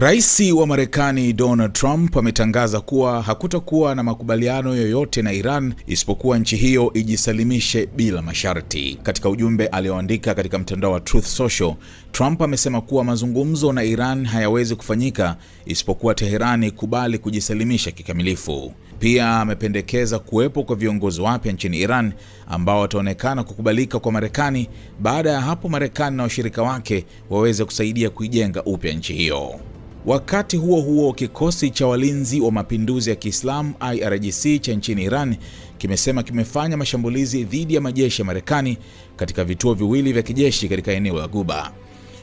Rais wa Marekani Donald Trump ametangaza kuwa hakutakuwa na makubaliano yoyote na Iran isipokuwa nchi hiyo ijisalimishe bila masharti. Katika ujumbe alioandika katika mtandao wa Truth Social, Trump amesema kuwa mazungumzo na Iran hayawezi kufanyika isipokuwa Teherani ikubali kujisalimisha kikamilifu. Pia amependekeza kuwepo kwa viongozi wapya nchini Iran ambao wataonekana kukubalika kwa Marekani. Baada ya hapo, Marekani na washirika wake waweze kusaidia kuijenga upya nchi hiyo. Wakati huo huo, kikosi cha walinzi wa mapinduzi ya Kiislamu IRGC cha nchini Iran kimesema kimefanya mashambulizi dhidi ya majeshi ya Marekani katika vituo viwili vya kijeshi katika eneo la Ghuba.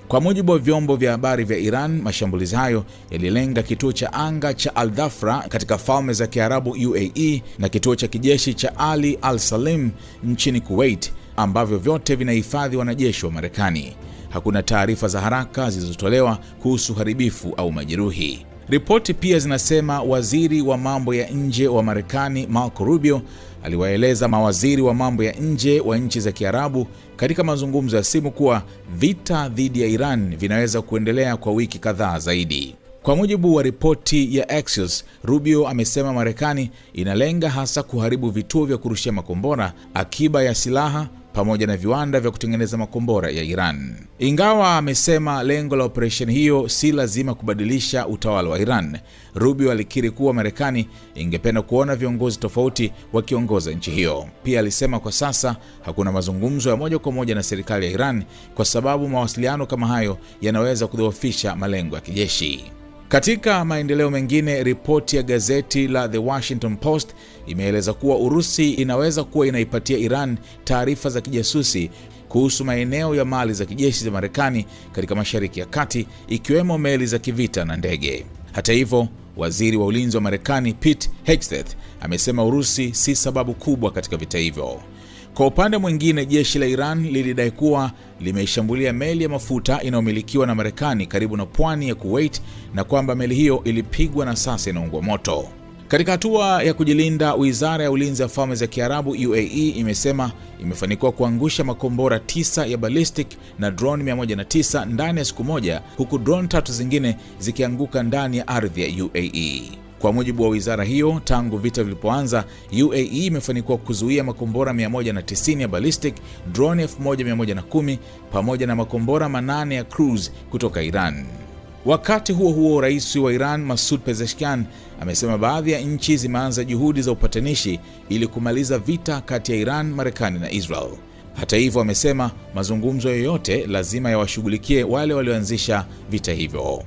Kwa mujibu wa vyombo vya habari vya Iran, mashambulizi hayo yalilenga kituo cha anga cha Al-Dhafra katika Falme za Kiarabu UAE na kituo cha kijeshi cha Ali Al-Salim nchini Kuwait, ambavyo vyote vinahifadhi wanajeshi wa Marekani. Hakuna taarifa za haraka zilizotolewa kuhusu uharibifu au majeruhi. Ripoti pia zinasema waziri wa mambo ya nje wa Marekani Marco Rubio aliwaeleza mawaziri wa mambo ya nje wa nchi za Kiarabu katika mazungumzo ya simu kuwa vita dhidi ya Iran vinaweza kuendelea kwa wiki kadhaa zaidi. Kwa mujibu wa ripoti ya Axios, Rubio amesema Marekani inalenga hasa kuharibu vituo vya kurushia makombora, akiba ya silaha pamoja na viwanda vya kutengeneza makombora ya Iran. Ingawa amesema lengo la operesheni hiyo si lazima kubadilisha utawala wa Iran, Rubio alikiri kuwa Marekani ingependa kuona viongozi tofauti wakiongoza nchi hiyo. Pia alisema kwa sasa hakuna mazungumzo ya moja kwa moja na serikali ya Iran kwa sababu mawasiliano kama hayo yanaweza kudhoofisha malengo ya kijeshi. Katika maendeleo mengine, ripoti ya gazeti la The Washington Post imeeleza kuwa Urusi inaweza kuwa inaipatia Iran taarifa za kijasusi kuhusu maeneo ya mali za kijeshi za Marekani katika Mashariki ya Kati, ikiwemo meli za kivita na ndege. Hata hivyo, waziri wa ulinzi wa Marekani Pete Hegseth amesema Urusi si sababu kubwa katika vita hivyo. Kwa upande mwingine, jeshi la Iran lilidai kuwa limeishambulia meli ya mafuta inayomilikiwa na Marekani karibu na pwani ya Kuwait na kwamba meli hiyo ilipigwa na sasa inaungua moto. Katika hatua ya kujilinda, Wizara ya Ulinzi ya Falme za Kiarabu UAE imesema imefanikiwa kuangusha makombora 9 ya ballistic na drone 109 ndani ya siku moja, huku drone 3 zingine zikianguka ndani ya ardhi ya UAE. Kwa mujibu wa wizara hiyo, tangu vita vilipoanza, UAE imefanikiwa kuzuia makombora 190 ya ballistic, drone 1110 pamoja na makombora 8 ya cruise kutoka Iran. Wakati huo huo, rais wa Iran Masoud Pezeshkian amesema baadhi ya nchi zimeanza juhudi za upatanishi ili kumaliza vita kati ya Iran, Marekani na Israel. Hata hivyo, amesema mazungumzo yoyote lazima yawashughulikie wale walioanzisha vita hivyo.